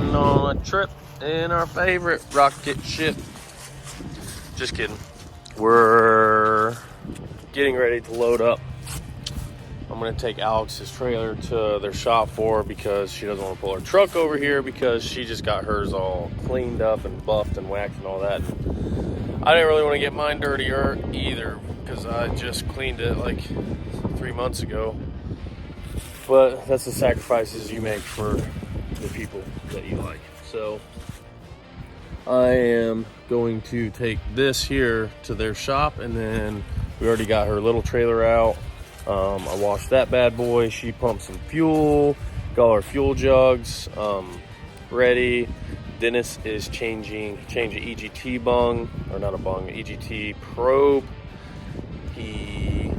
heading on a trip in our favorite rocket ship. Just kidding. We're getting ready to load up. I'm going to take Alex's trailer to their shop for her because she doesn't want to pull her truck over here because she just got hers all cleaned up and buffed and waxed and all that. I didn't really want to get mine dirtier either because I just cleaned it like 3 months ago. But that's the sacrifices you make for the people that you like. So I am going to take this here to their shop, and then we already got her little trailer out. I washed that bad boy. She pumped some fuel, got all her fuel jugs ready. Dennis is changing a EGT bung, or not a bung, EGT probe. He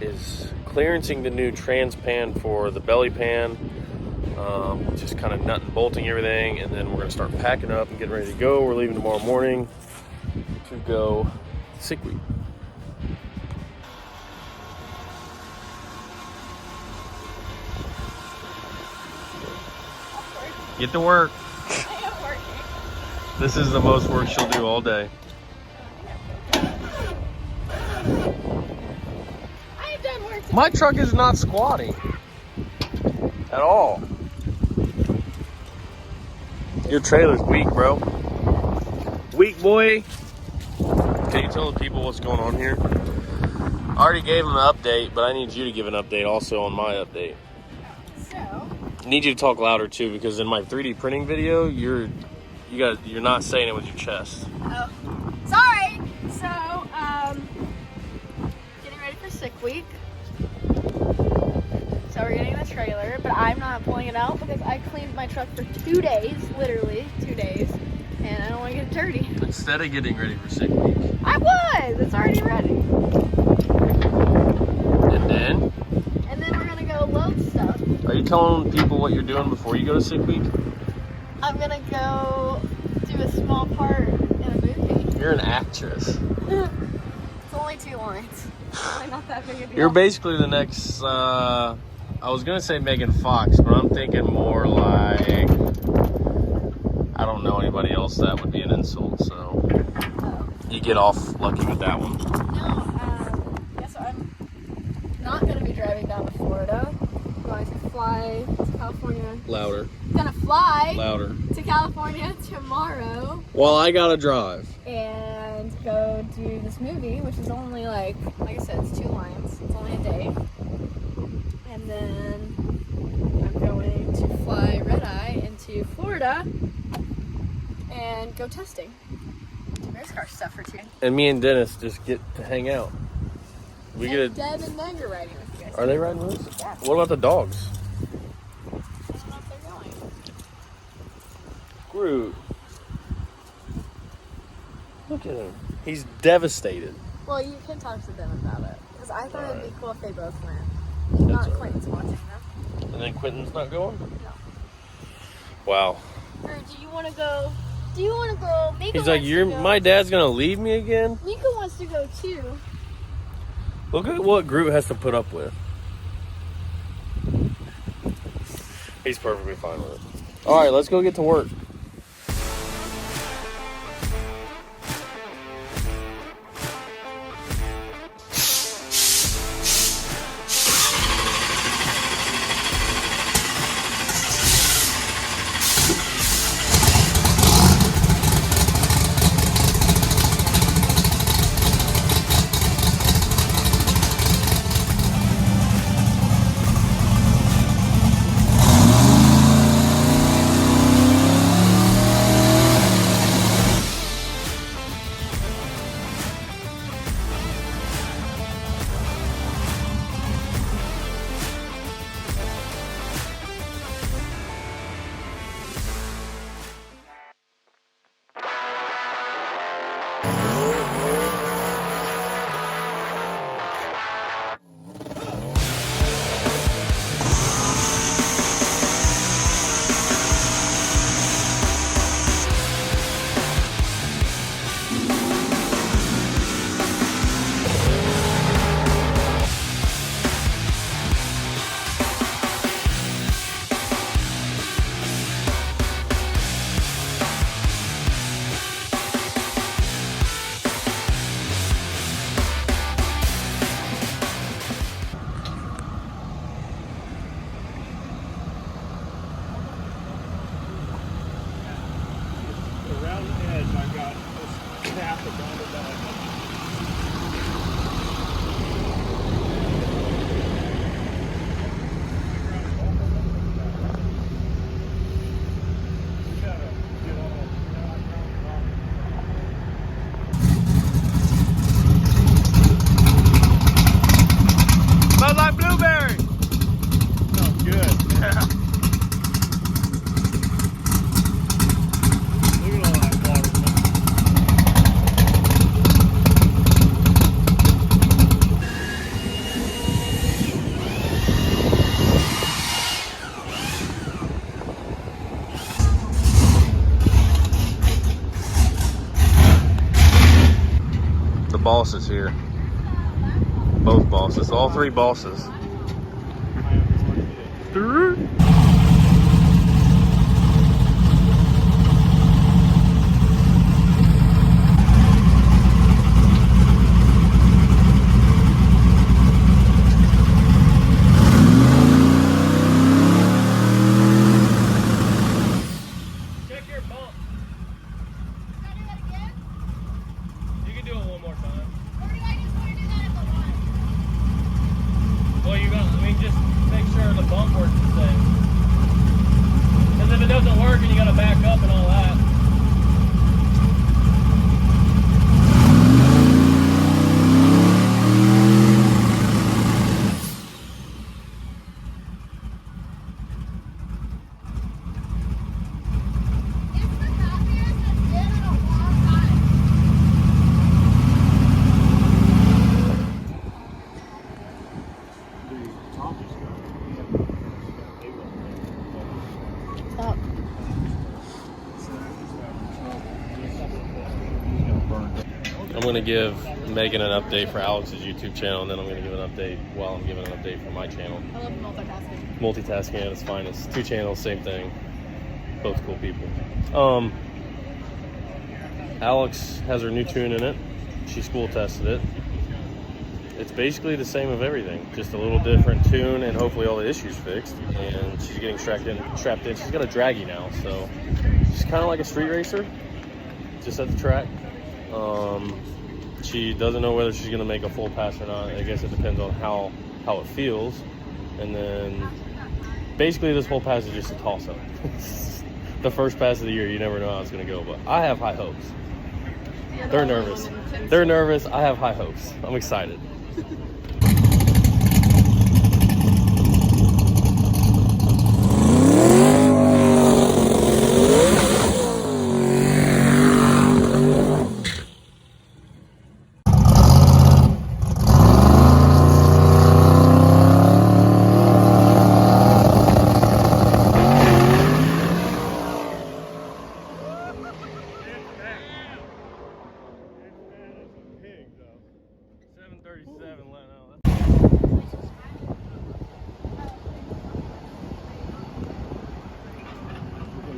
is clearancing the new trans pan for the belly pan. Just kind of nut and bolting everything, and then we're gonna start packing up and getting ready to go. We're leaving tomorrow morning to go SickWeek. Get to work. I am working. This is the most work she'll do all day. I am done working. My truck is not squatting at all. Your trailer's weak, bro. Weak, boy. Can you tell the people what's going on here? I already gave them an update, but I need you to give an update also on my update. So, I need you to talk louder too, because in my 3D printing video, you're not saying it with your chest. oh, sorry. So, getting ready for SickWeek. So we're getting the trailer, but I'm not pulling it out because I cleaned my truck for 2 days, literally 2 days, and I don't want to get it dirty. Instead of getting ready for SickWeek. I was! It's already ready. And then we're gonna go load stuff. Are you telling people what you're doing before you go to SickWeek? I'm gonna go do a small part in a movie. You're an actress. It's only 2 lines. Probably not that big a deal. You're basically the next, I was gonna say Megan Fox, but I'm thinking more like, I don't know anybody else that would be an insult, so you get off lucky with that one. No, so I'm not gonna be driving down to Florida. I'm going to fly to California. Louder. Gonna fly Louder. to California tomorrow Well, I gotta drive. and go do this movie, which is only like I said, it's 2 lines. It's only a day. And then I'm going to fly red-eye into Florida and go testing. Do race car stuff for 2. And me and Dennis just get to hang out. We And get Deb and Meg are riding with you guys. Are they riding with us? Yeah. What about the dogs? I don't know if they're going. Groot. Look at him. He's devastated. Well, you can talk to them about it. Because I thought it'd be cool if they both went. That's Not all right. Quentin's watching them. And then Quentin's not going? No. Wow. Or do you want to go? Do you want to go? Mika He's like, wants to go. my dad's gonna leave me again? Mika wants to go too. Look at what Groot has to put up with. He's perfectly fine with it. Alright, let's go get to work. Smells like blueberry. Smells good. Yeah. Look at all that water. The boss is here. Both bosses, all three bosses. Check your bump. Can I do that again? You can do it one more time. Or do I just want to do that at the one? Well, just make sure the bump works the same. Because if it doesn't work and you gotta back up and all that. It's the happiest it's been in a long time. Stop. I'm gonna give Megan an update for Alex's YouTube channel, and then I'm gonna give an update while I'm giving an update for my channel. I love multitasking. Multitasking at its finest. 2 channels, same thing. Both cool people. Alex has her new tune in it. She school tested it. It's basically the same of everything, just a little different tune, and hopefully all the issues fixed. And she's getting strapped in. She's got a draggy now, so she's kind of like a street racer, just at the track. She doesn't know whether she's gonna make a full pass or not. I guess it depends on how it feels. And then basically this whole pass is just a toss-up. The first pass of the year, you never know how it's gonna go, but I have high hopes. They're nervous. They're nervous. I have high hopes. I'm excited.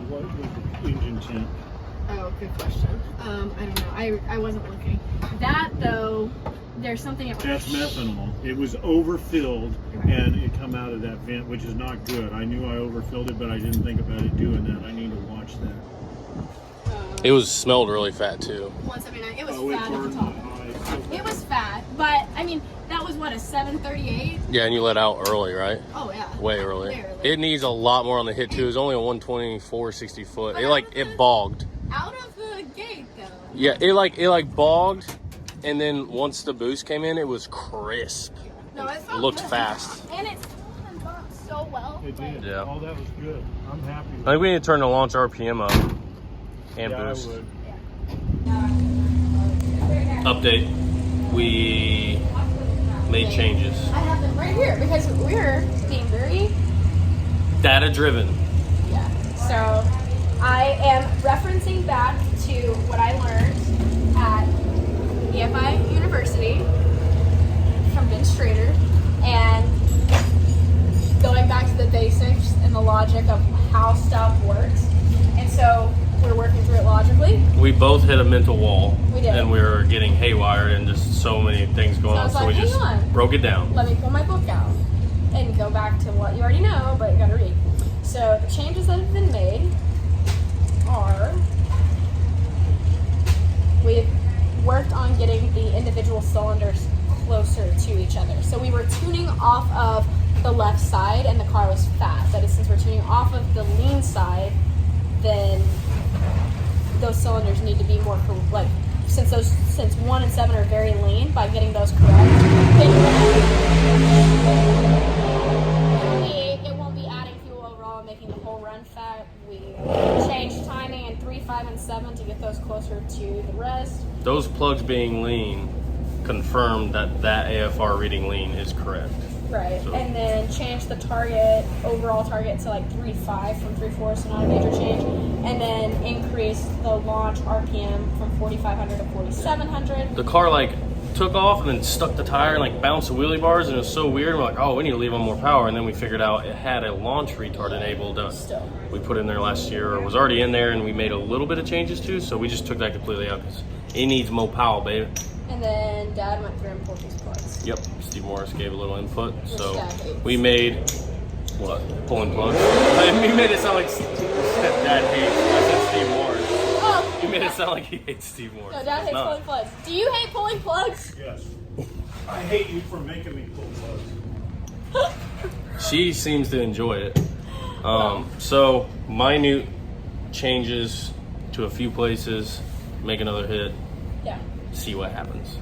What was the engine temp? Oh, good question. I don't know. I wasn't looking. That though, there's something. That's methanol. It was overfilled and it come out of that vent, which is not good. I knew I overfilled it, but I didn't think about it doing that. I need to watch that. It was smelled really fat too. 179. It was Oh, it fat at the burned top. It was fat, but I mean that was what, a 738. Yeah, and you let out early, right? Oh yeah. Way early. Way early. It needs a lot more on the hit too. It was only a 124 60 foot. It bogged. Out of the gate though. Yeah, it bogged, and then once the boost came in, it was crisp. No, it It looked fast. And it's pulled and bumped so well. It did. Yeah. Oh, that was good. I'm happy with I think we need to turn the launch RPM up and yeah, boost. I would. Update. We made changes. I have them right here because we're being very Data driven. yeah. So I am referencing back to what I learned at EFI University from Vince Schrader and going back to the basics and the logic of how stuff works. And so we're working through it logically. We both hit a mental wall. We did. And we were getting haywired and just so many things going So I on. was So like, we just hang on. broke it down. Let me pull my book out and go back to what you already know, but you gotta read. So the changes that have been made are we've worked on getting the individual cylinders closer to each other. So we were tuning off of the left side and the car was fast. That is, since we're tuning off of the lean side, then those cylinders need to be more like, since 1 and 7 are very lean, by getting those correct, it won't be adding fuel overall and making the whole run fat. We changed timing in 3, 5, and 7 to get those closer to the rest. Those plugs being lean confirmed that AFR reading lean is correct. Right, So, and then change the overall target to like 3.5 from 3.4, so not a major change. And then increase the launch RPM from 4,500 to 4,700. the car like took off and then stuck the tire and like bounced the wheelie bars, and it was so weird. We're like, oh, we need to leave on more power. And then we figured out it had a launch retard enabled. Still. We put in there last year, or was already in there, and we made a little bit of changes too. So we just took that completely out because it needs more power, baby. And then Dad went through and pulled these plugs. Yep, Steve Morris gave a little input. So Dad hates. we made what? Pulling plugs. We made it sound like Dad hates. I said Steve Morris. Oh. You made it sound like he hates Steve Morris. No, Dad It's hates not. pulling plugs. Do you hate pulling plugs? Yes. I hate you for making me pull plugs. She seems to enjoy it. So minute changes to a few places, make another hit, Yeah. see what happens.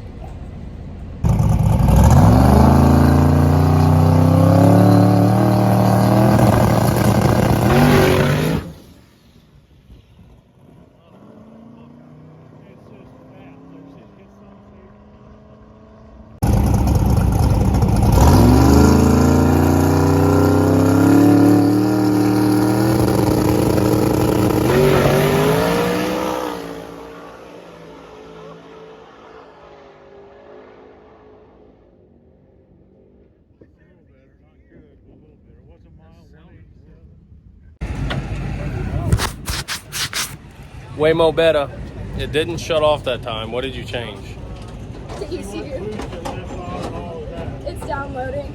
Way more better. It didn't shut off that time. What did you change? The ECU. It's downloading.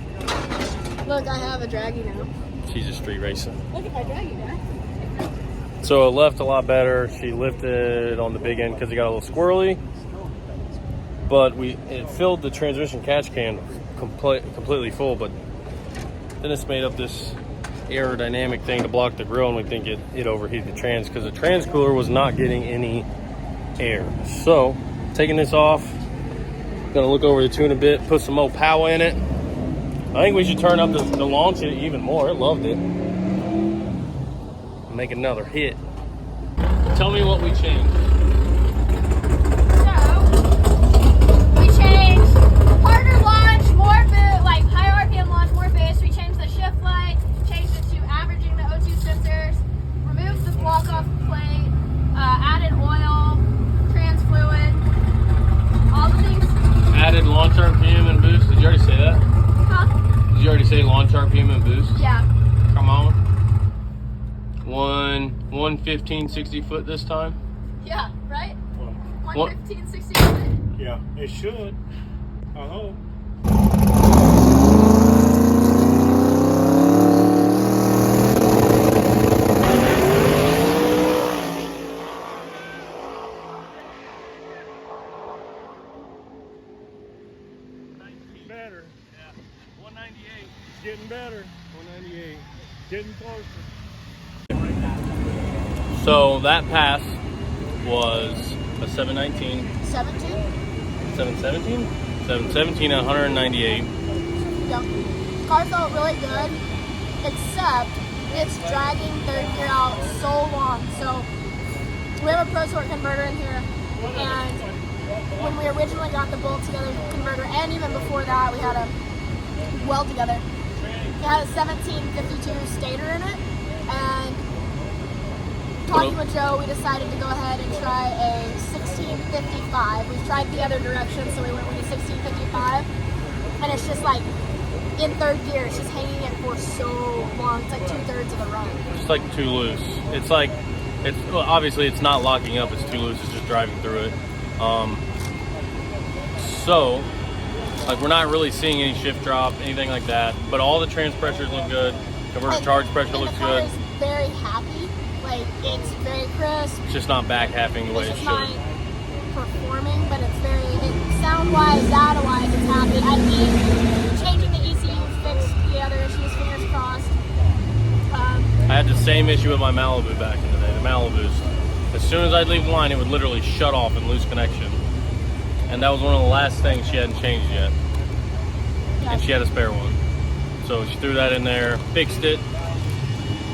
Look, I have a draggy now. She's a street racer. Look at my draggy, Dad. So it left a lot better. She lifted on the big end because it got a little squirrely. But it filled the transmission catch can completely full. But then it's made up this aerodynamic thing to block the grill, and we think it overheated the trans because the trans cooler was not getting any air. So taking this off, gonna look over the tune a bit, put some more power in it. I think we should turn up the launch even more. It loved it. Make another hit. Tell me what we changed. So, we changed harder launch, more boost, like higher RPM launch, more boost. We changed the shift light, changed it to averaging the O2 sensors, removed the block off plate, added oil, trans fluid, all the things. Added launch RPM and boost. Did you already say that? Huh? Did you already say launch RPM and boost? Yeah. Come on. 115, 60 foot this time. Yeah, right? What? 115, 60 foot. Yeah, it should. I hope. Better. Yeah. 198. It's getting better. 198. Getting closer. So that pass was a 719, 17? 717? 717 at 198. Yep. Car felt really good, except it's dragging third gear out so long. So we have a Pro Sport converter in here, and when we originally got the bolt together converter, and even before that, we had a weld together. It had a 1752 stator in it, and talking with Joe, we decided to go ahead and try a 1655. We've tried the other direction, so we went with a 1655, and it's just like in third gear, it's just hanging it for so long. It's like 2/3 of the run. It's like too loose. It's like, well, obviously it's not locking up, it's too loose, it's just driving through it. So, like, we're not really seeing any shift drop, anything like that, but all the trans pressures look good. Converter charge pressure looks the car good. is very happy. Like, it's very crisp. It's just not back halving the way It's it just not should. performing, but it's same issue with my Malibu back in the day. The Malibus, as soon as I'd leave the line, it would literally shut off and lose connection. And that was one of the last things she hadn't changed yet. And she had a spare one. So she threw that in there, fixed it.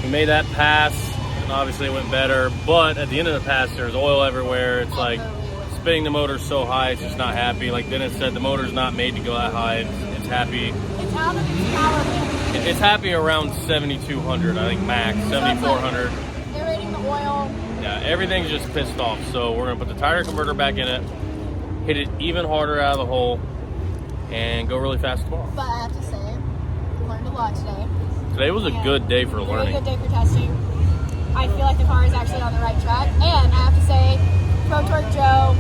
We made that pass, and obviously it went better. But at the end of the pass, there's oil everywhere. It's like spinning the motor so high, it's just not happy. Like Dennis said, the motor's not made to go that high. It's happy. It's out of its power band. It's happy around 7,200, I think max, 7,400. They're rating the oil. Yeah, everything's just pissed off. So we're gonna put the tire converter back in it, hit it even harder out of the hole, and go really fast tomorrow. But I have to say, we learned a lot today. Today was a good day for learning. Really good day for testing. I feel like the car is actually on the right track. And I have to say, Pro Torque Joe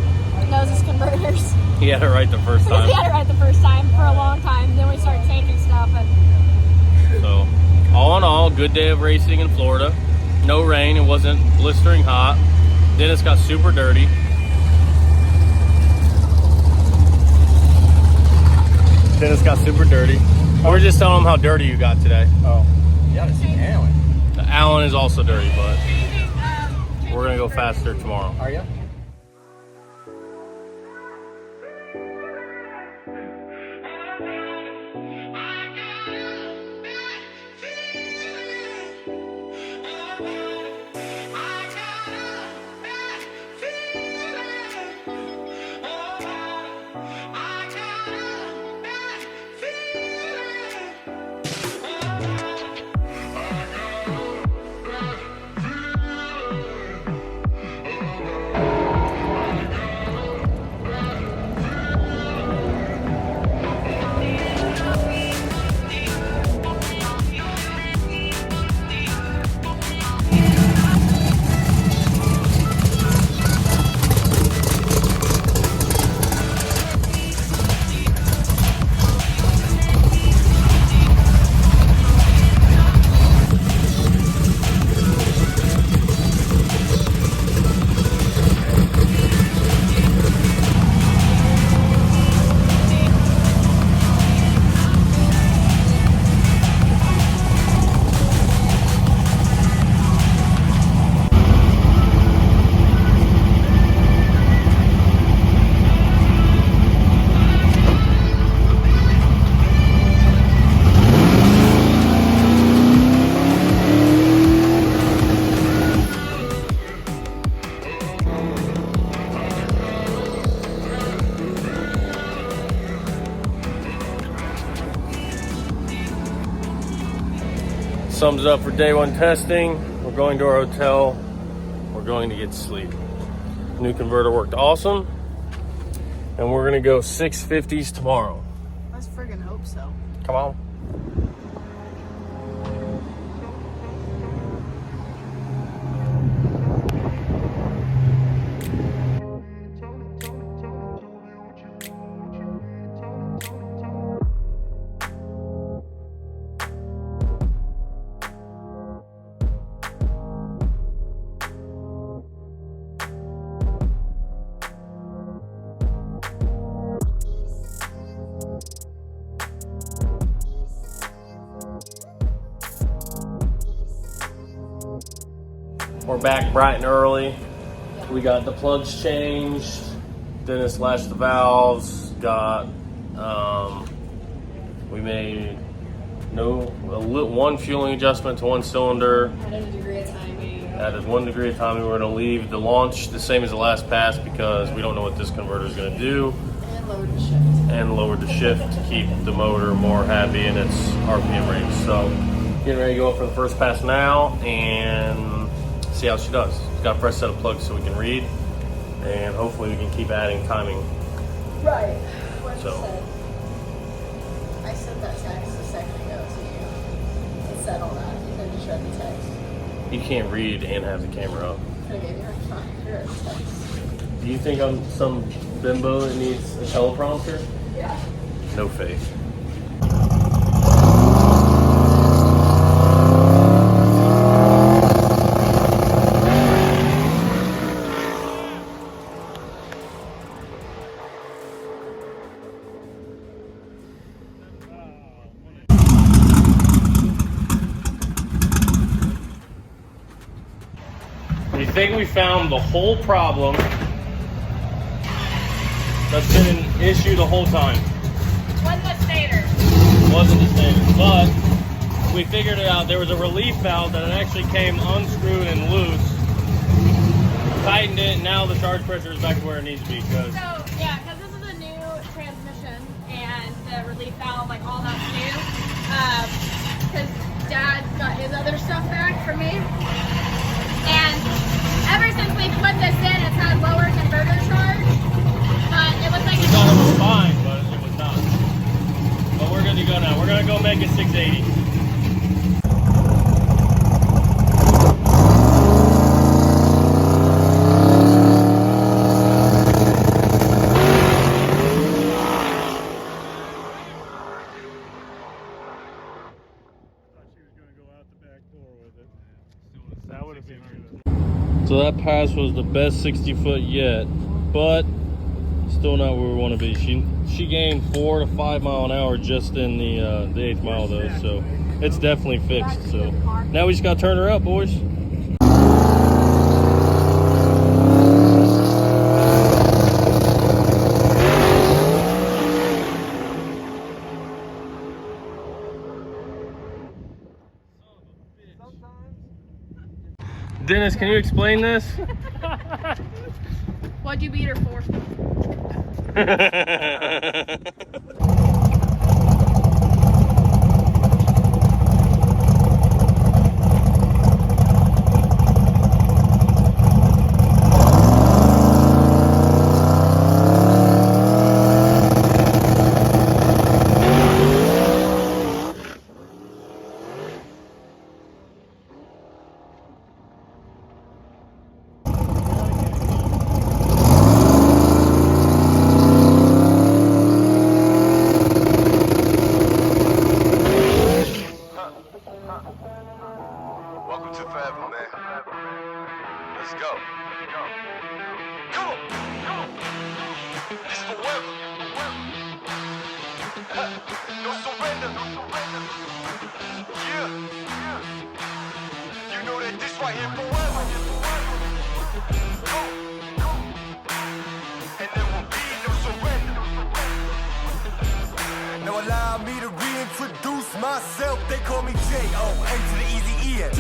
knows his converters. He had it right the first time. He had it right the first time for a long time. Then we started changing stuff. And So, all in all, good day of racing in Florida. No rain. It wasn't blistering hot. Dennis got super dirty. Dennis got super dirty. We're just telling him how dirty you got today. Oh. Yeah, to see Alan. Alan is also dirty, but we're going to go faster tomorrow. Are you? Sums it up for day one testing. We're going to our hotel. We're going to get sleep. New converter worked awesome. And we're going to go 650s tomorrow. let's friggin' hope so. Come on. We're back bright and early. We got the plugs changed. Dennis lashed the valves. We made one fueling adjustment to one cylinder. Added a degree of timing. Added 1 degree of timing. We're going to leave the launch the same as the last pass because we don't know what this converter is going to do. And lowered the shift. And lowered the shift to keep the motor more happy in its RPM range. So getting ready to go up for the first pass now and see how she does. She's got a fresh set of plugs so we can read, and hopefully we can keep adding timing. Right. What So. I sent that text a second ago to you. It said all that. And then just read the text. You can't read and have the camera up. Could have gave you a reminder of text. Do you think I'm some bimbo that needs a teleprompter? Yeah. No faith. think we found the whole problem. That's been an issue the whole time. Wasn't the stator. Wasn't the stator, but we figured it out. There was a relief valve that actually came unscrewed and loose. Tightened it, and now the charge pressure is back to where it needs to be. Cause So yeah, because this is a new transmission and the relief valve, like all that's new. Because Dad got his other stuff back for me, and ever since we put this in, it's had lower converter charge. But it was like we thought it was fine, but it was not. But we're good to go now. We're gonna go make it 680. That would have been good. So that pass was the best 60 foot yet, but still not where we want to be. She gained 4 to 5 mile an hour just in the 8th mile though, so it's definitely fixed. So now we just got to turn her up, boys. Dennis, can you explain this? What'd you beat her for? Welcome to forever, man. Let's go. Come on. This forever. No surrender. Yeah. You know that this right here forever. And there will be no surrender. Now allow me to reintroduce myself. They call me J.O.N. to the easy E-N.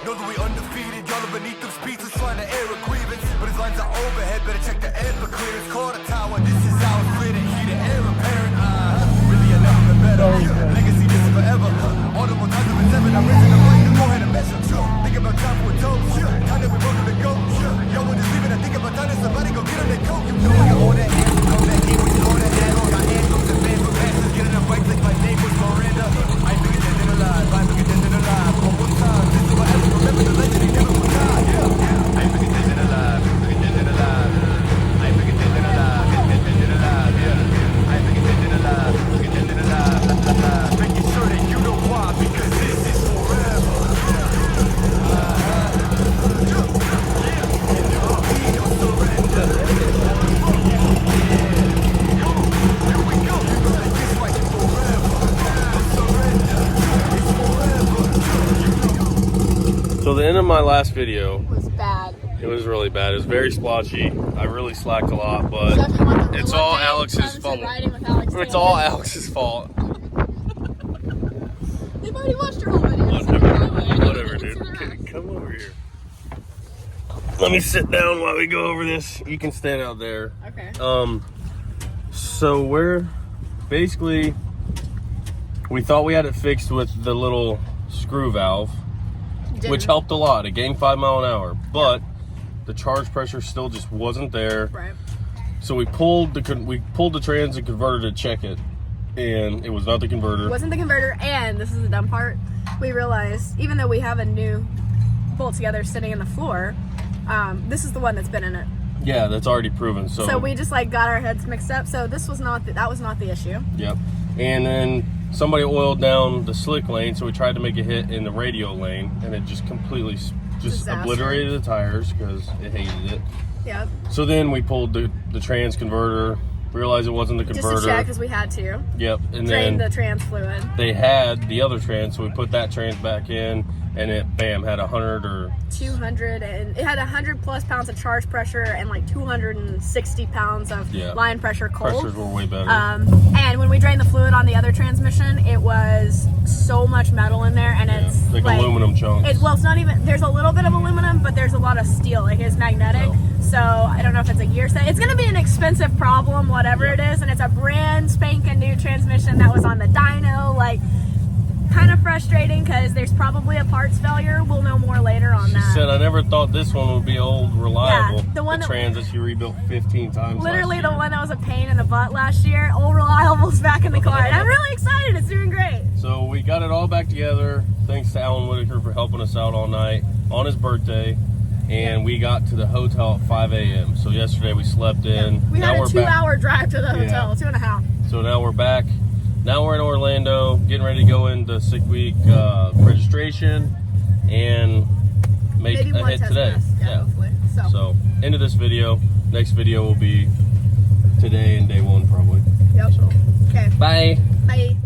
Know that we undefeated. Y'all are beneath them speeches trying to air a grievance. But his lines are overhead. Better check the air for clearance. Call the tower. This is how it's clear to heat the air apparent. Really, I never been better. Legacy, this is forever. Audible times have been 7. I'm raising the mic to go ahead and measure. Think about time for a toast. Time that we welcome to go. Yo, when it's leaving, I think about time that somebody go get on their coat. You know I got all that hands. All that game. We know that hand. Got anthems and fans with passes. Getting up right like my name was Miranda. I ain't bigger than alive. I'm bigger than alive. One more time. This is forever. Remember the legend. He never will die. Yeah. I ain't bigger than alive. Bigger than alive. I ain't bigger than alive. Bigger than alive. Yeah. I ain't bigger than alive. Bigger than alive. Making sure that you know why. Because this is forever. So the end of my last video, It was bad. it was really bad. It was very splotchy. I really slacked a lot, but So if you want the it's real all update, Alex's come to fault. Riding with Alex It's Taylor. all Alex's fault. They've already watched your whole video. Whatever, dude. Come over here. Let me sit down while we go over this. You can stand out there. Okay. So we're basically, we thought we had it fixed with the little screw valve, which helped a lot. It gained 5 mile an hour, but the charge pressure still just wasn't there. Right. So we pulled the trans and converter to check it, and it was not the converter. It wasn't the converter, and this is the dumb part. We realized, even though we have a new bolt together sitting in the floor, this is the one that's been in it. Yeah, that's already proven. So we just like got our heads mixed up. So this was not that was not the issue. Yep. And then somebody oiled down the slick lane, so we tried to make a hit in the radial lane, and it just completely Disaster. obliterated the tires because it hated it. Yep. So then we pulled the trans converter, realized it wasn't the converter. Just to check because we had to. Yep. And Drain then the trans fluid. they had the other trans, so we put that trans back in, and it bam had 100 or 200, and it had 100 plus pounds of charge pressure and like 260 pounds of line pressure cold. Pressures were way better. And when we drained the fluid on the other transmission, it was so much metal in there, and it's like aluminum chunks. Well, it's not even. There's a little bit of aluminum, but there's a lot of steel. Like it's magnetic. So I don't know if it's a gear set. It's going to be an expensive problem, whatever it is, and it's a brand spanking new transmission that was on the dyno. Like, kind of frustrating because there's probably a parts failure. We'll know more later on that. She said, I never thought this one would be old, reliable. Yeah, the one trans that she rebuilt 15 times. Literally the one that was a pain in the butt last year. Old reliable's back in the car. And I'm really excited. It's doing great. So we got it all back together. Thanks to Alan Whitaker for helping us out all night on his birthday. And we got to the hotel at 5 a.m. So yesterday we slept in. Yeah. We had a 2-hour drive to the hotel, 2.5. So now we're back. Now we're in Orlando, getting ready to go into SickWeek registration and make a hit today. Yeah, hopefully. So, end of this video. Next video will be today and day one probably. Yep. So, okay. bye. Bye.